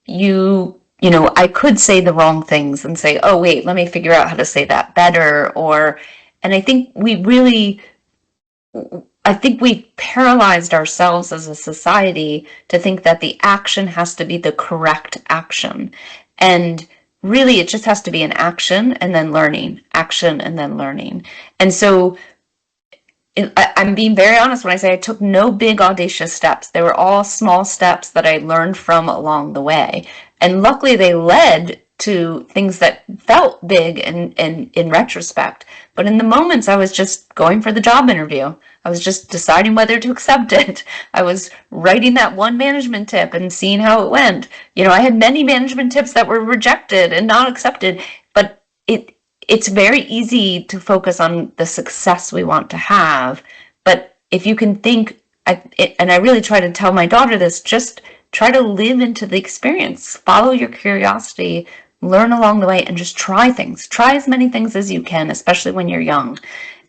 I could say the wrong things and say, oh, wait, let me figure out how to say that better. And I think we paralyzed ourselves as a society to think that the action has to be the correct action. And really, it just has to be an action and then learning, action and then learning. And so I'm being very honest when I say I took no big audacious steps. They were all small steps that I learned from along the way. And luckily they led to things that felt big in retrospect. But in the moments, I was just going for the job interview. I was just deciding whether to accept it. I was writing that one management tip and seeing how it went. I had many management tips that were rejected and not accepted, but it's very easy to focus on the success we want to have. But if you can think, and I really try to tell my daughter this, just try to live into the experience, follow your curiosity, learn along the way, and just try things. Try as many things as you can, especially when you're young,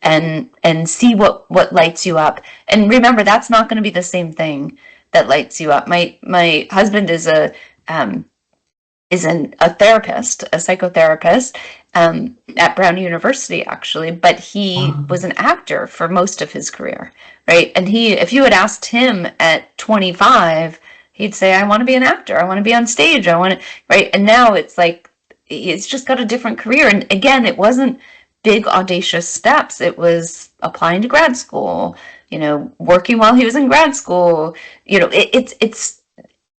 and see what lights you up. And remember, that's not going to be the same thing that lights you up. My husband is a therapist, a psychotherapist, at Brown University, actually, but he was an actor for most of his career, right? And if you had asked him at 25, he'd say, I want to be an actor. I want to be on stage. Right? And now it's like, it's just got a different career. And again, it wasn't big, audacious steps. It was applying to grad school, working while he was in grad school. It's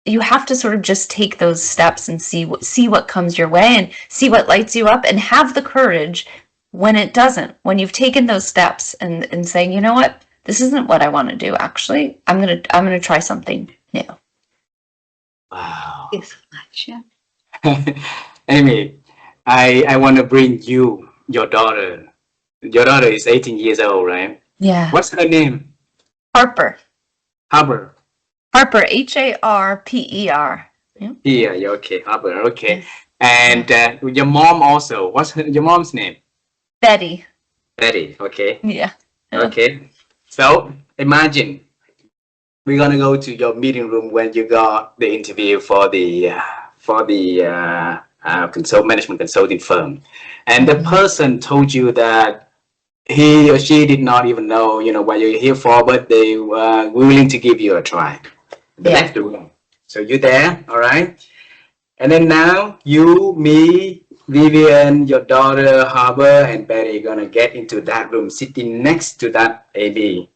you have to sort of just take those steps and see what comes your way and see what lights you up, and have the courage when it doesn't, when you've taken those steps and saying, you know what, this isn't what I want to do. Actually, I'm gonna try something new. Wow. Thank you so much. Yeah. Amy, I want to bring you your daughter. Your daughter is 18 years old, right? Yeah. What's her name? Harper. Harper. Harper, Harper. Yeah, okay, Harper, okay. And your mom also. What's your mom's name? Betty. Betty, okay. Yeah. Okay. So imagine we're gonna go to your meeting room when you got the interview for the management consulting firm, and the person told you that he or she did not even know, what you're here for, but they were willing to give you a try. They left the room. So you're there, all right? And then now you, me, Vivian, your daughter, Harper, and Betty are gonna get into that room, sitting next to that AB,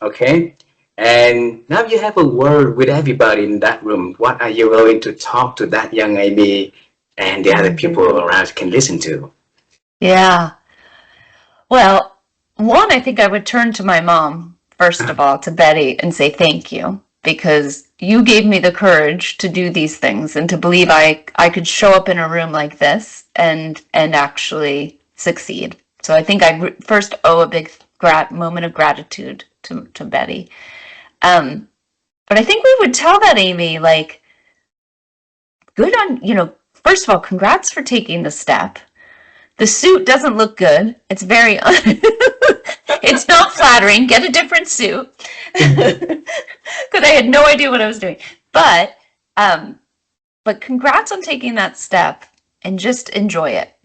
okay? And now you have a word with everybody in that room. What are you going to talk to that young AB and the other people around can listen to? Yeah. Well, one, I think I would turn to my mom, first of all, to Betty, and say thank you, because you gave me the courage to do these things and to believe I could show up in a room like this and actually succeed. So I think I first owe a big moment of gratitude to Betty. But I think we would tell that Amy, like, good on, first of all, congrats for taking the step. The suit doesn't look good. It's very, it's not flattering. Get a different suit. Because I had no idea what I was doing. But congrats on taking that step and just enjoy it.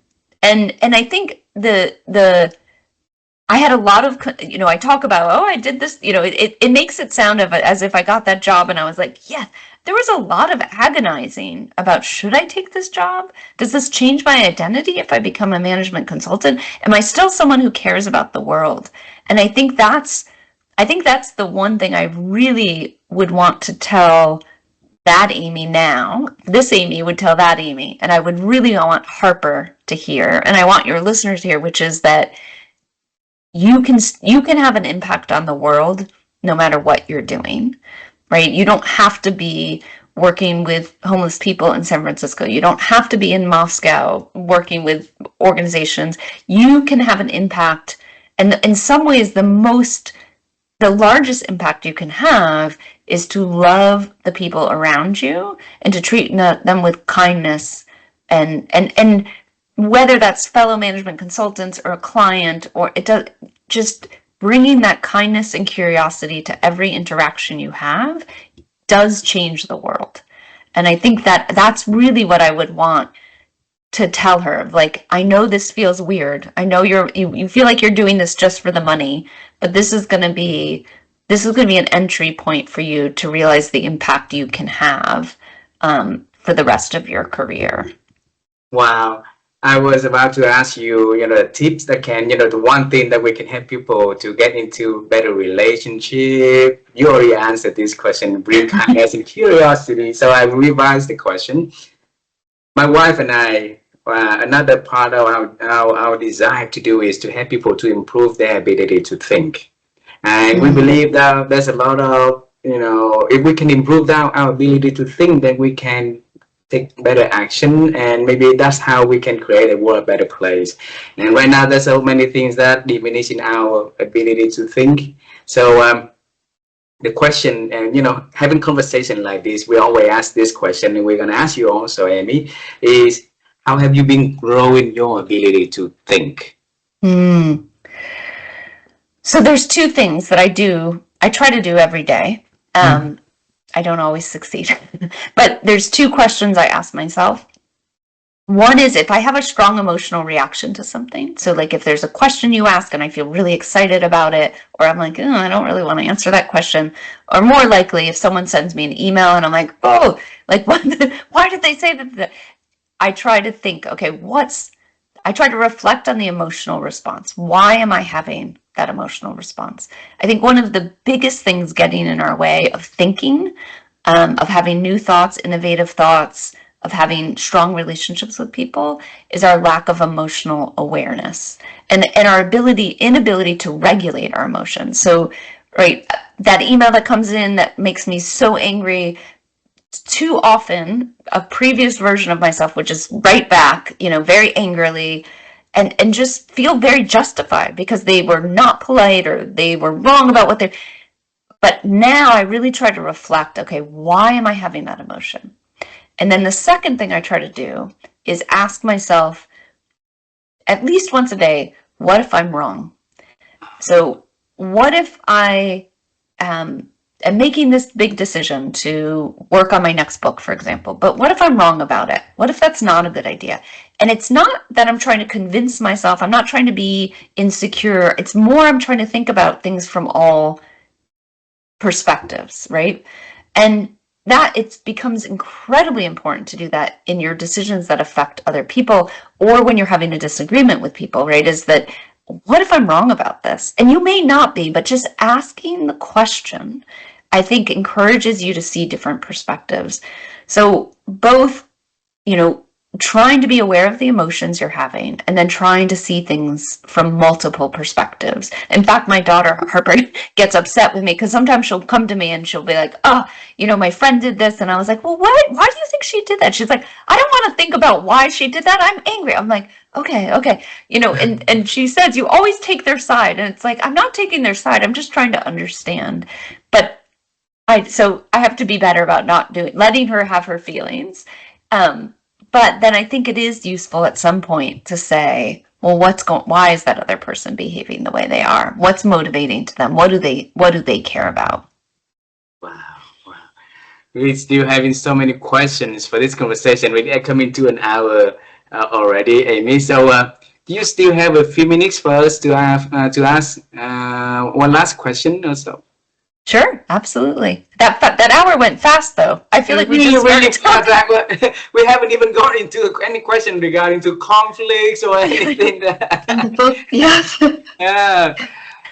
And I think I had a lot of, I talk about, oh, I did this, it makes it sound as if I got that job and I was like, yeah, there was a lot of agonizing about, should I take this job? Does this change my identity if I become a management consultant? Am I still someone who cares about the world? And I think that's the one thing I really would want to tell that Amy now. This Amy would tell that Amy, and I would really want Harper to hear, and I want your listeners to hear, which is that you can have an impact on the world no matter what you're doing, right? You don't have to be working with homeless people in San Francisco. You don't have to be in Moscow working with organizations. You can have an impact. And in some ways, the largest impact you can have is to love the people around you and to treat them with kindness, and whether that's fellow management consultants or a client, or it does, just bringing that kindness and curiosity to every interaction you have does change the world. And I think that that's really what I would want to tell her. Like, I know this feels weird. I know you feel like you're doing this just for the money, but this is going to be an entry point for you to realize the impact you can have for the rest of your career. Wow. I was about to ask you, the tips that can, the one thing that we can help people to get into better relationship. You already answered this question, bring kindness and curiosity. So I revised the question. My wife and I, another part of our desire to do is to help people to improve their ability to think. And we believe that there's a lot of, if we can improve our ability to think, then we can take better action, and maybe that's how we can create a world a better place. And right now there's so many things that diminish in our ability to think. So the question, and having conversation like this, we always ask this question, and we're going to ask you also, Amy, is how have you been growing your ability to think? So there's two things that I try to do every day. I don't always succeed, but there's two questions I ask myself. One is if I have a strong emotional reaction to something. So like if there's a question you ask and I feel really excited about it, or I'm like, I don't really want to answer that question. Or more likely if someone sends me an email and I'm like, oh, like why did they say that? I try to think, okay, I try to reflect on the emotional response. Why am I having that emotional response? I think one of the biggest things getting in our way of thinking, of having new thoughts, innovative thoughts, of having strong relationships with people is our lack of emotional awareness and our inability to regulate our emotions. So, right, that email that comes in that makes me so angry, too often a previous version of myself would just write back, very angrily, and just feel very justified because they were not polite or they were wrong about what but now I really try to reflect, okay, why am I having that emotion? And then the second thing I try to do is ask myself at least once a day, what if I'm wrong? So what if I am making this big decision to work on my next book, for example, but what if I'm wrong about it? What if that's not a good idea? And it's not that I'm trying to convince myself, I'm not trying to be insecure. It's more I'm trying to think about things from all perspectives, right? And that it becomes incredibly important to do that in your decisions that affect other people, or when you're having a disagreement with people, right? Is that, what if I'm wrong about this? And you may not be, but just asking the question, I think, encourages you to see different perspectives. So both, trying to be aware of the emotions you're having and then trying to see things from multiple perspectives. In fact, my daughter, Harper, gets upset with me because sometimes she'll come to me and she'll be like, my friend did this. And I was like, well, why do you think she did that? She's like, I don't want to think about why she did that. I'm angry. I'm like, okay. And she says, you always take their side. And it's like, I'm not taking their side. I'm just trying to understand. But so I have to be better about letting her have her feelings. But then I think it is useful at some point to say, well, why is that other person behaving the way they are? What's motivating to them? What do they care about? Wow. We're still having so many questions for this conversation. We're coming to an hour already, Amy. So do you still have a few minutes for us to ask one last question or so? Sure, absolutely. That hour went fast, though. I feel like we haven't even gone into any question regarding to conflicts or anything. Yes. Yeah.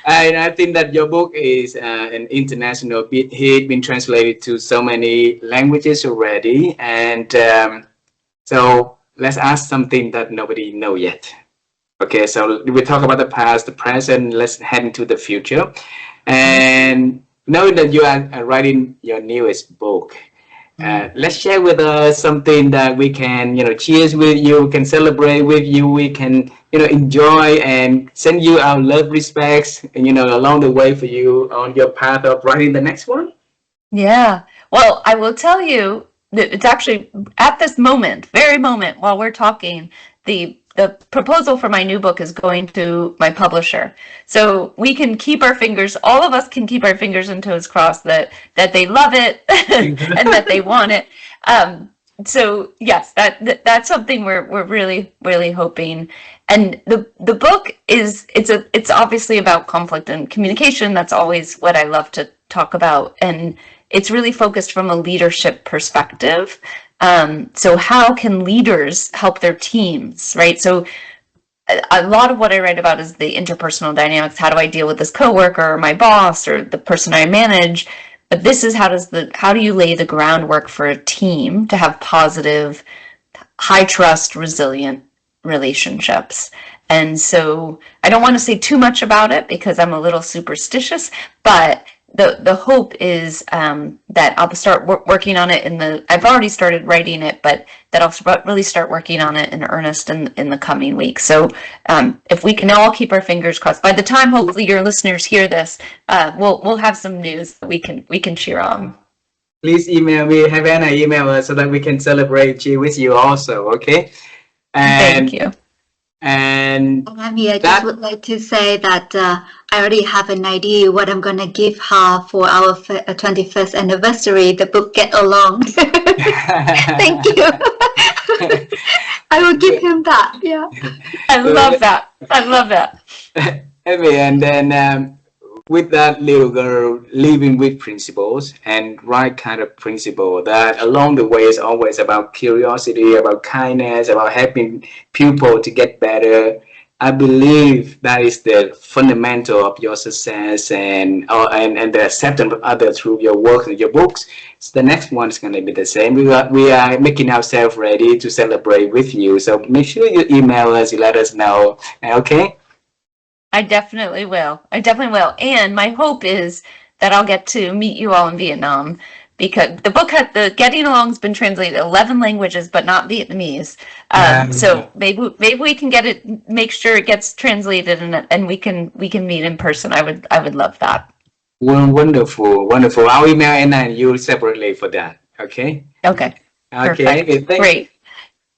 And I think that your book is an international hit, been translated to so many languages already. And so let's ask something that nobody knows yet. Okay, so we talk about the past, the present, let's head into the future. And knowing that you are writing your newest book, Let's share with us something that we can, cheers with you, can celebrate with you, we can, enjoy and send you our love, respects, and, along the way for you on your path of writing the next one. Yeah. Well, I will tell you that it's actually at this moment, very moment while we're talking, the proposal for my new book is going to my publisher. So we can keep our fingers, all of us can keep our fingers and toes crossed that they love it and that they want it. So yes, that's something we're really, really hoping. And the book it's obviously about conflict and communication. That's always what I love to talk about. And it's really focused from a leadership perspective. So how can leaders help their teams, right? So a lot of what I write about is the interpersonal dynamics. How do I deal with this coworker or my boss or the person I manage? But this is how do you lay the groundwork for a team to have positive, high trust, resilient relationships. And so I don't want to say too much about it because I'm a little superstitious, but the hope is that I'll start working on it I've already started writing it, but that I'll really start working on it in earnest in the coming weeks. So if we can all keep our fingers crossed, by the time hopefully your listeners hear this, we'll have some news that we can cheer on. Please email me, have Anna email us so that we can celebrate you with you also, okay? Thank you. And Amy, I just would like to say that I already have an idea what I'm going to give her for our 21st anniversary, the book Get Along. Thank you. I will give him that. Yeah. I love that. I love that. Amy, and then with that little girl living with principles and right kind of principle that along the way is always about curiosity, about kindness, about helping people to get better. I believe that is the fundamental of your success and the acceptance of others through your work and your books. So the next one is going to be the same. We are making ourselves ready to celebrate with you. So make sure you email us, you let us know. Okay? I definitely will. And my hope is that I'll get to meet you all in Vietnam, because the book the Getting Along's been translated 11 languages, but not Vietnamese. So maybe we can make sure it gets translated and we can meet in person. I would love that. Well, wonderful. I'll email Anna and you separately for that. Okay. Okay. Perfect. Great.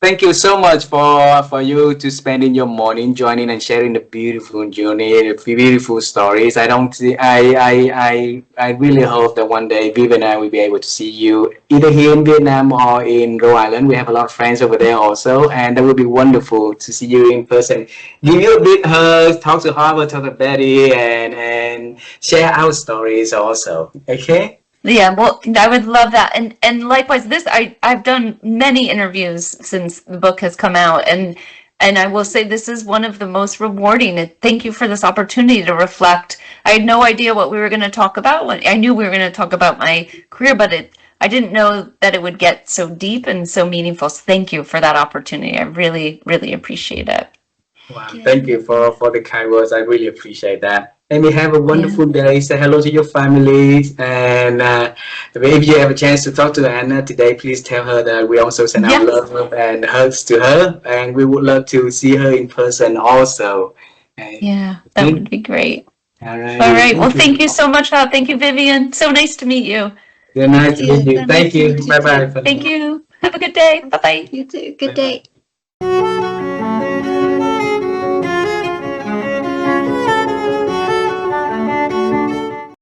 Thank you so much for you to spending your morning joining and sharing the beautiful journey, the beautiful stories. I really hope that one day Viv and I will be able to see you either here in Vietnam or in Rhode Island. We have a lot of friends over there also, and that would be wonderful to see you in person. Give you a big hug, talk to Harvard, talk to Betty, and share our stories also. Okay? Yeah, well, I would love that. And likewise, I've done many interviews since the book has come out, and I will say this is one of the most rewarding. Thank you for this opportunity to reflect. I had no idea what we were going to talk about. I knew we were going to talk about my career, but I didn't know that it would get so deep and so meaningful. So thank you for that opportunity. I really, really appreciate it. Wow, thank you for the kind words. I really appreciate that. Amy, have a wonderful day. Say hello to your family. And if you have a chance to talk to Anna today, please tell her that we also send our love and hugs to her. And we would love to see her in person also. Yeah, that would be great. All right. Well, thank you so much. Thank you, Vivian. So nice to meet you. Yeah, nice to meet you. Thank you. Bye-bye. Thank you. Have a good day. Bye-bye. You too. Good day.